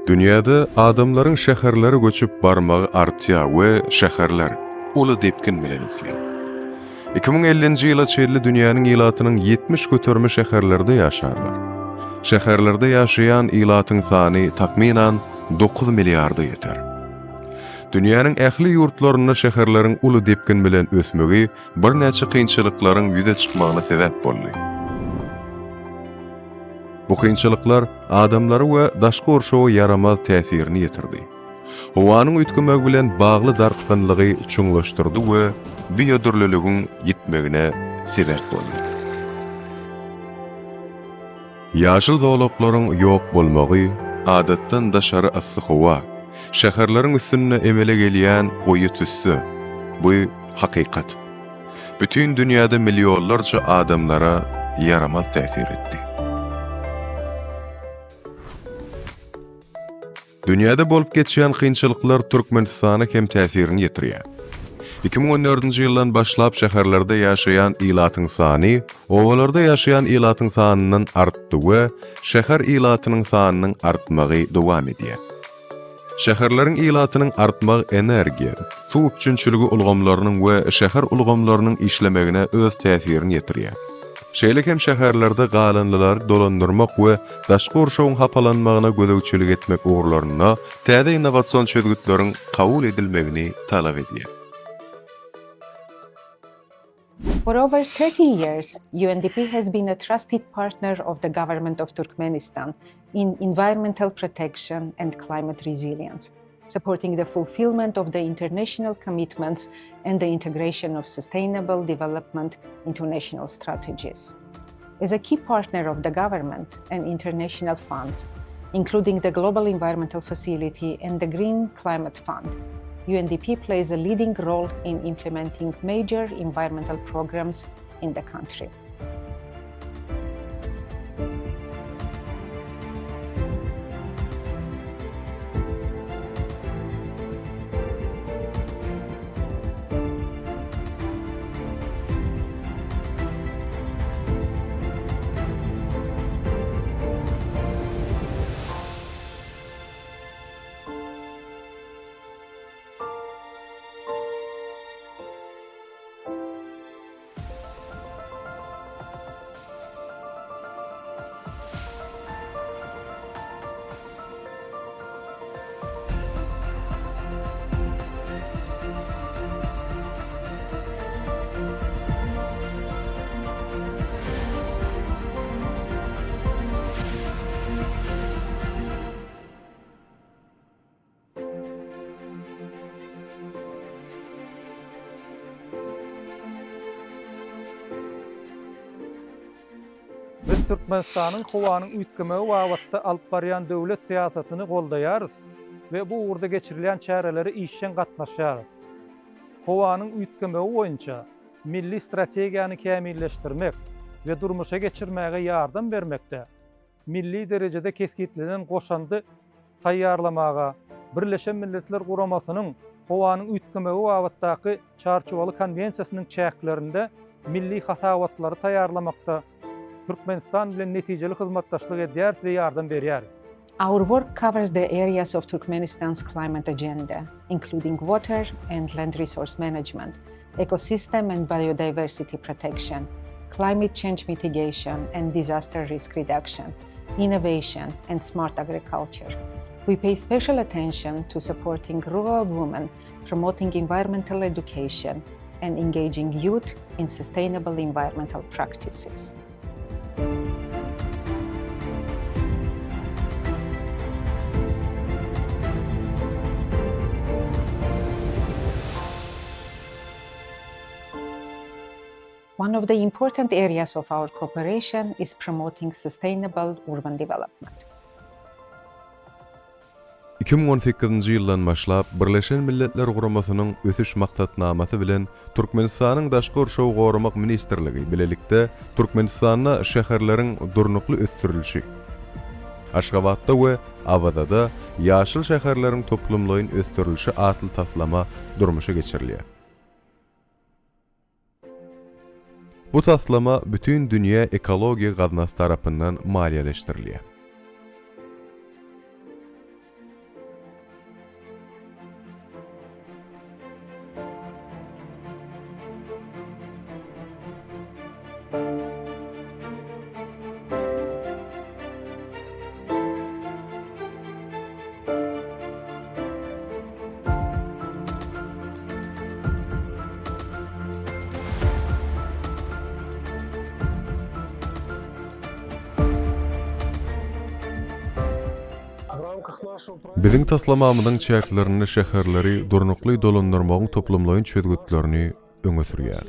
Dünyada adamların şäherlere göçüp barmagy artýar we şäherler uly depkin bilen isleýär. 2050-nji ýyla çenli dünýäniň ýylatynyň 70 göterme şäherlerde ýaşarlar. Şäherlerde ýaşaýan ýylatyň sany takminan 9 milliarda ýeter. Dünýäniň ähli ýurtlaryna şäherleriň uly depkin bilen ösmegi bir näçe kynçylyklaryň ýüze çykmagyna sebäp boldy. Bu kynçylyklar adamlary we daşky urşawy yaramaz täsirini ýetirdi. Howanyň üýtgemek bilen bagly darpgynlygy çuňlaşdyrdy we biýodurlylygyň gitmegine sebäp boldy. Ýaşyl zowlaklaryň ýok bolmagy, adatdan daşary assy howa, şäherleriň üstüne emele gelýän goýy tüssü. Bu hakykat. Bütün dünýäde milliónlarça adamlara yaramaz täsir etdi. Dünyada bolup geçýän kynçylyklar Türkmenistana hem täsirini ýetirýär. 2014-nji ýyldan başlap şäherlerde ýaşaýan ýylatyň sany, owalarda ýaşaýan ýylatyň sanynyň artdy we şäher ýylatynyň sanynyň artmagy dowam edýär. Şäherleriň ýylatynyň artmagy energiýa, suw üçinçiligi ulgamlarynyň we şäher ulgamlarynyň işlemegine öz täsirini ýetirýär. Şeýle hem şäherlerde galanlylar dolandyrmak we daşky urşawyň hapalanmagyna gödäwçilik etmek uğurlaryna täze innowasion çözgütleriň kabul edilmegini talap edýär. For over 30 years, UNDP has been a trusted partner of the government of Turkmenistan in environmental protection and climate resilience, supporting the fulfillment of the international commitments and the integration of sustainable development into national strategies. As a key partner of the government and international funds, including the Global Environmental Facility and the Green Climate Fund, UNDP plays a leading role in implementing major environmental programs in the country. Biz Türkmenistanyň howanyň üýtgemegi wagtda alyp barýan döwlet siýasatyny goldaýarys we bu uğurda geçirilen çäreleri işçen gatnaşýarys. Howanyň üýtgemegi boýunça milli strategiýany kämilleşdirmek we durmuşa geçirmäge ýardam bermekde, milli derejede keskitlenen goşandy taýýarlamaga, Birleşen Milletler Guramasynyň howanyň üýtgemegi wagtdaky çarçuwaly konwensiýasynyň çäklerinde milli hasawatlary taýýarlamakda Türkmenistan bilen netijeli hyzmatdaşlyk edýär we ýardam berýäris. Our work covers the areas of Turkmenistan's climate agenda, including water and land resource management, ecosystem and biodiversity protection, climate change mitigation and disaster risk reduction, innovation and smart agriculture. We pay special attention to supporting rural women, promoting environmental education, and engaging youth in sustainable environmental practices. One of the important areas of our cooperation is promoting sustainable urban development. 2018-nji ýyldan başlap Birleşen Milletler Guramasynyň ösüş maksatnamasy bilen Türkmenistanyň daşky urşawy gorumak ministrligi bilelikde Türkmenistanyna şäherleriň durnukly ösdürilişi, Aşgabatda we Abadada ýaşyl şäherleriň toplumlaryň ösdürilişi atly taslama durmuşa geçirilýär. Bu taslama bütün dünya ekologiya gaznas tarapyndan maliýeleşdirilýär. Biziň taslamamyzyň çäklerini şäherleri durnukly dolandyrmagyň toplamlaýyn çözgütlerini öňe sürýär.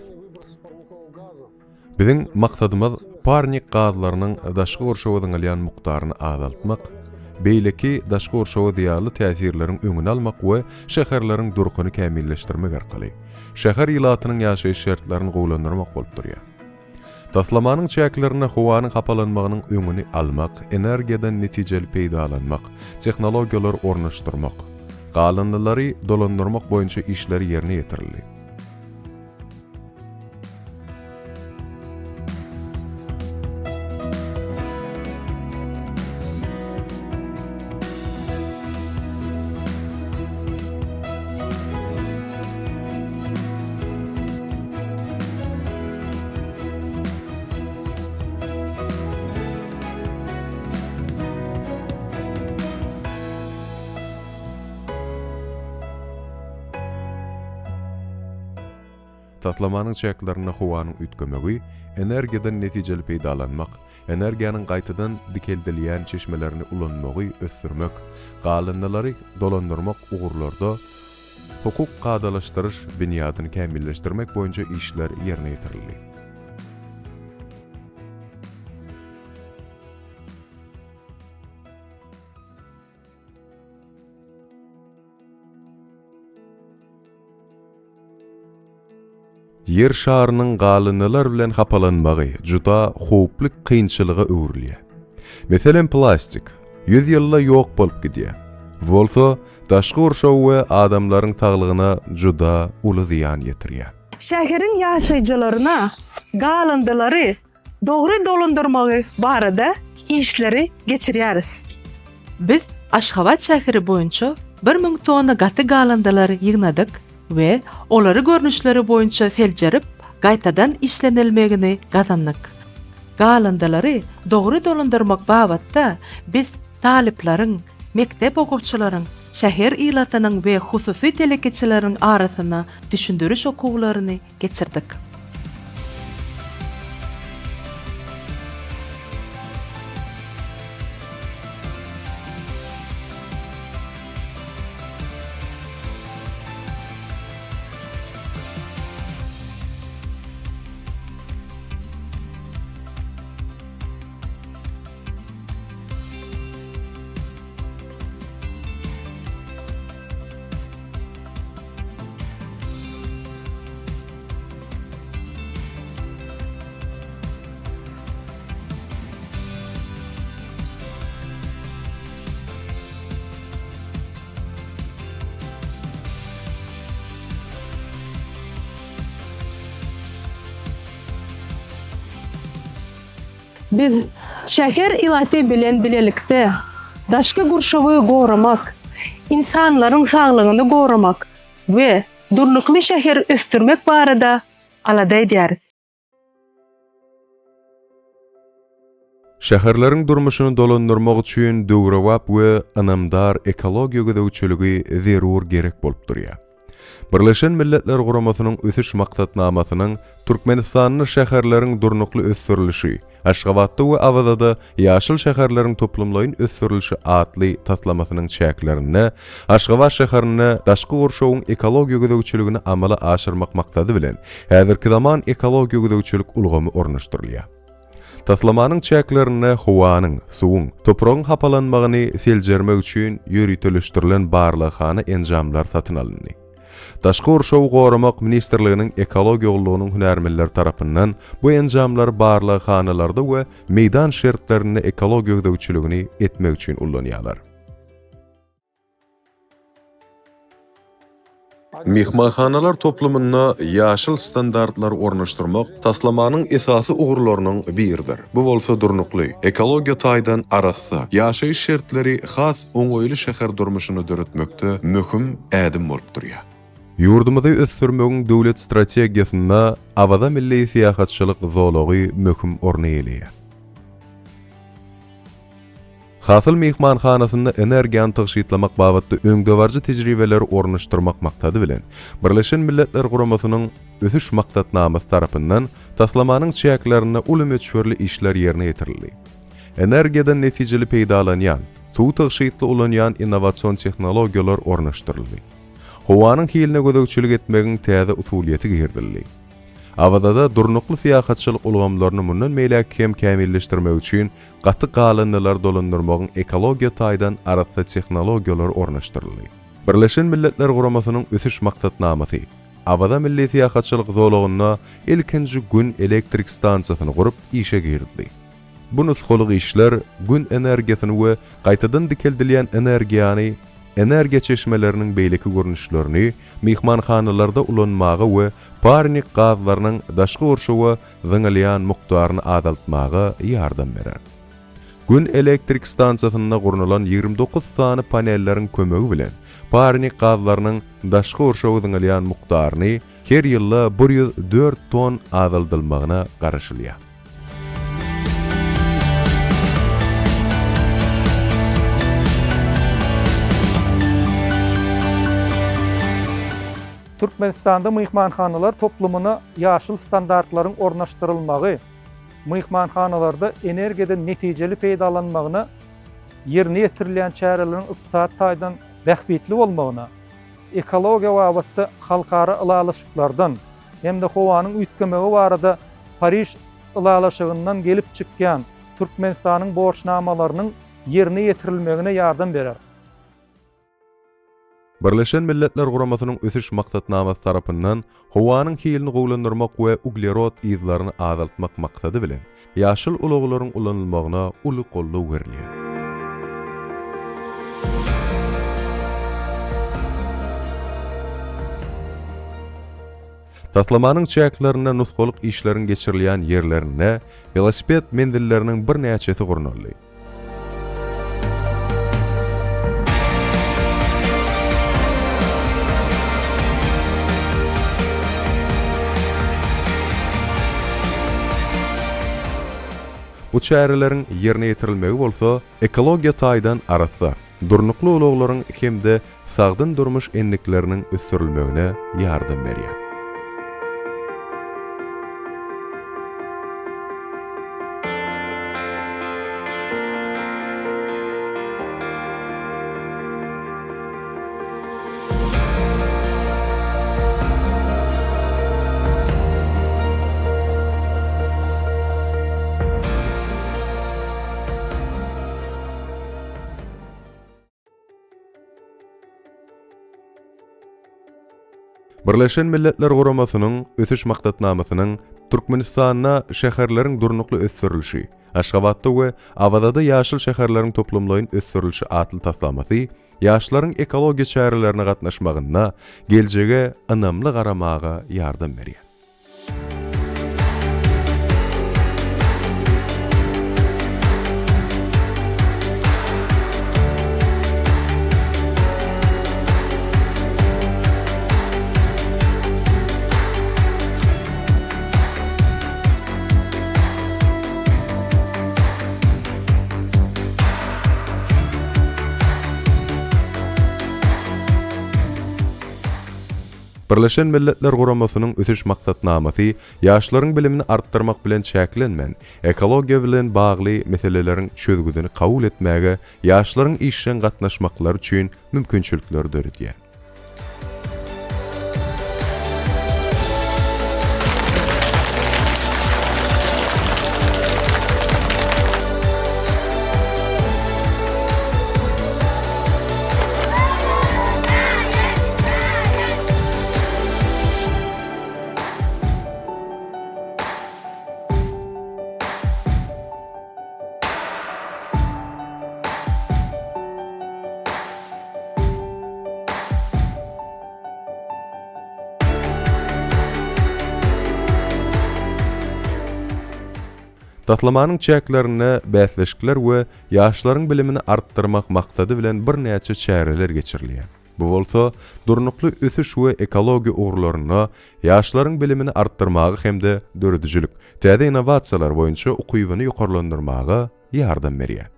Biziň maksadymyz parnik gazlarynyň daşky gorşawyň alýan mukdaryny azaltmak, beýleki daşky gorşawy diýarly täsirleriň öňüni almak we şäherleriň durkuny kämilleşdirmek arkaly şäher ýylatynyň ýaşaýyş şertlerini gowlandyrmak bolup durýar. Taslamanyň çäklerini howanyň hapalanmagynyň öňüni almak, energiýadan netijeli peýdalanmak, tehnologiýalar ornaşdyrmak, galynlary dolandyrmak boýunça işleri ýerine ýetirildi. Taslamanyň çäklerini howanyň ütgemegi, energiýadan netijeli peýdalanmak, energiýanyň gaýtadan dikeldilýän çeşmelerini ulanmagy ösürmek, galynlary dolandyrmak ugurlarda hukuk gadalaşdyryş binýadyny kämilleşdirmek boýunça işler ýerine ýetirildi. Yer şarynyň galynlar bilen hapalanmagy juda howply kynçylyga öwrilýär. Meselen plastik 100 ýylla ýok bolup gidýär. Bolsa, daşky gorşaw we adamlaryň saglygyna juda uly ziýan ýetirýär. Şäheriň ýaşaýjylaryna galynlary dogry dolandyrmagy barada işleri geçirýäris. Biz Aşgabat şäheri boýunça 1000 tonna gazy galynlary ýygnadyk we olary görnüşleri boýunça seljerip gaýtadan işlenilmegini gazandyk. Galynlary dogry dolandyrmak babatda biz taliplaryň, mektep okupçylaryň, şäher ýylatynyň we hususy telekeçileriň arasyna düşündiriş okuwlaryny geçirdik. Biz şäher ýylaty bilen bilelikde daşky gurşawy goramak, insanlaryň saglygyny goramak we durnukly şäher östürmek barada aladay diýäris. Şäherleriň durmuşyny dolandyrmak üçin döwrewap we anamdar ekologiýa gödäwçiligi zerur gerek bolup durýar. Birleşen Milletler Guramasynyň ösüş maksatnamasynyň Türkmenistanyň şäherleriň durnukly ösürilişi, Aşgabatda we Awazada ýaşyl şäherleriň toplamlaýyn ösürilişi atly taslamasynyň çäklerini Aşgabat şäherine daşky gorşawyň ekologiýa gödäwçiligini amala aşyrmak maksady bilen häzirki zaman ekologiýa gödäwçilik ulgamy ornaşdyrylýar. Taslamanyň çäklerini howanyň, suwuň, topragyň hapalanmagyny seljermek üçin ýürütülüşdirilen barlyghana enjamlar satyn alyndy. Daşky gorşaw goramak ministrliginiň ekologiýa uglugynyň hünärmenleri tarapyndan bu enjamlar barlyghanalarda we meýdan şertlerini ekologiýa gödäwçiligini etmek üçin ullanýarlar. Mehmanhanalar toplumuna ýaşyl standartlar ornaşdyrmak taslamanyň esasy ugurlarynyň biridir. Bu bolsa durnukly, ekologiýa taýdan arassa, ýaşaýyş şertleri has oňoýly şäher durmuşyny döretmekde möhüm ädim bolup durýar. Yurdumuzy ösürmegiň döwlet strategiýasynda awada milli siýasatçylyk zolagy möhüm orny elýär. Hasyl mehmanhanasynda energiýany tygyşytlamak babatda öňdewarjy tejribeleri ornaşdyrmak maksady bilen Birleşen Milletler Guramasynyň ösüş maksatnamasy tarapyndan taslamanyň çäklerini ulumöçürli işler ýerine ýetirildi. Energiýadan netijeli peýdalanýan, suw tygyşytly ulanýan innowasion tehnologiýalar ornaşdyryldy. Howanyň hilne gödökçilik etmegiň täze usuliýeti girdildi. Awada durnukly siýasatçylyk ulgamlaryny mundan meýle kämilleşdirmek üçin gaty galanylar dolandyrmagyň ekologiýa taýdan arasy tehnologiýalar ornaşdyryldy. Birleşen Milletler Guramasynyň ösüş maksatnamasy awada milli siýasatçylyk zolagyna ilkinji gün elektrik stansiýasyny gurup işe girdi. Bu nusxalyk işler gün energiýasyny we gaýtadan dikildilýän energiýany energiýa çeşmeleriniň beýleki görnüşlerini mehmanhanalarda ulanmagy we parnik gazlarynyň daşky urşuwy zyňylýan mukdaryny azaltmagy ýardam berer. Gün elektrik stansiýasyna gurulan 29 sany panellerin kömegi bilen parnik gazlarynyň daşky urşuwy zyňylýan mukdaryny her ýyla 104 ton azaldylmagyna garaşylýar. Türkmenistanda mehmanhanalar toplumuna ýaşyl standartlaryň ornaşdyrylmagy, mehmanhanalarda energiýadan netijeli peýdalanmagyna, ýerine ýetirilýän çäreleriň ykdysat taýdan bähbetli bolmagyna, ekologiýa wagtda halkara ylalaşyklardan hem de howanyň üýtgemegi barada Paris ylalaşygyndan gelip çykýan Türkmenistanyň borçnamalarynyň ýerine ýetirilmegine ýardam berer. Birleşen Milletler Guramasynyň ösüş maksatnamasy tarapyndan howanyň hilini gowlandyrmak we uglerod izlaryny azaltmak maksady bilen ýaşyl ulaglaryň ulanylmagyna uly gollaw berilýär. Taslamanyň çäklerine nusxalyk işleriň geçirilýän ýerlerine velosiped mendilleriniň bir näçesi gurulýar. Bu çäreleriň ýerine ýetirilmegi bolsa, ekologiýa taýdan arasda durnukly ulaglaryň hemde sagdyn durmuş enlikleriniň ösürilmegine ýardam berýär. Birleşen Milletler Guramasynyň ösüş maksatnamasynyň Türkmenistana şäherleriň durnukly ösürilişi, Aşgabatda we awada ýaşyl şäherleriň toplumlaryň ösürilişi atly taslamasy, ýaşlaryň ekologiýa çärelerine gatnaşmagyna, geljege ynamly garamaga ýardam berýär. Birleşen Milletler Guramasynyň ösüş maksatnamasy ýaşlaryň bilimini artdyrmak bilen çäklenmän, ekologiýa bilen bagly meseleleriň çözgüdini kabul etmäge, ýaşlaryň işden gatnaşmaklary üçin mümkinçilikler döredýär. Taslamanyň çäklerine bäsleşikler we ýaşlaryň bilimini artdyrmak maksady bilen bir näçe çäreler geçirilýär. Bu bolsa, durnukly ösüş we ekologiya uğurlaryna, ýaşlaryň bilimini artdyrmagy hemde döredüjilik, täze innovasiýalar boýunça ukybyny ýokarlandyrmaga ýardam berýär.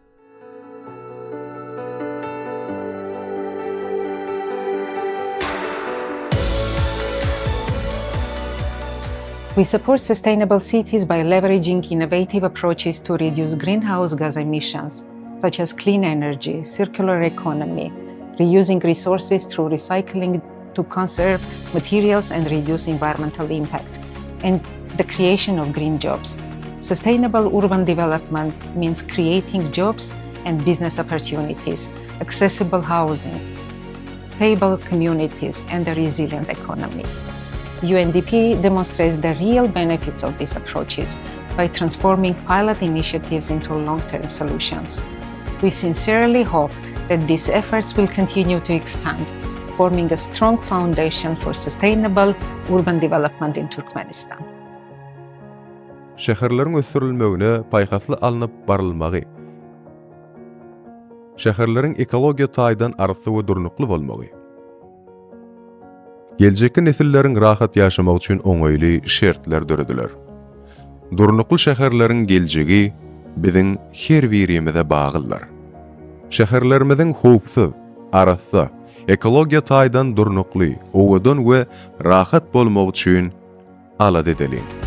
We support sustainable cities by leveraging innovative approaches to reduce greenhouse gas emissions, such as clean energy, circular economy, reusing resources through recycling to conserve materials and reduce environmental impact, and the creation of green jobs. Sustainable urban development means creating jobs and business opportunities, accessible housing, stable communities, and a resilient economy. UNDP demonstrates the real benefits of these approaches by transforming pilot initiatives into long-term solutions. We sincerely hope that these efforts will continue to expand, forming a strong foundation for sustainable urban development in Turkmenistan. Şäherleriň ösürilmegine paýhasly alınıp barylmagy. Şäherleriň ekologiýa taýdan arysy we durnukly bolmagy. Geljekki nesilleriň rahat ýaşamak üçin oňaýly şertler dörediler. Durnukly şäherleriň geljegi biziň her birimize bagyldyr. Şäherlerimiziň howpsuz, arysy, ekologiýa taýdan durnukly, owadan we rahat bolmak üçin alad edelim.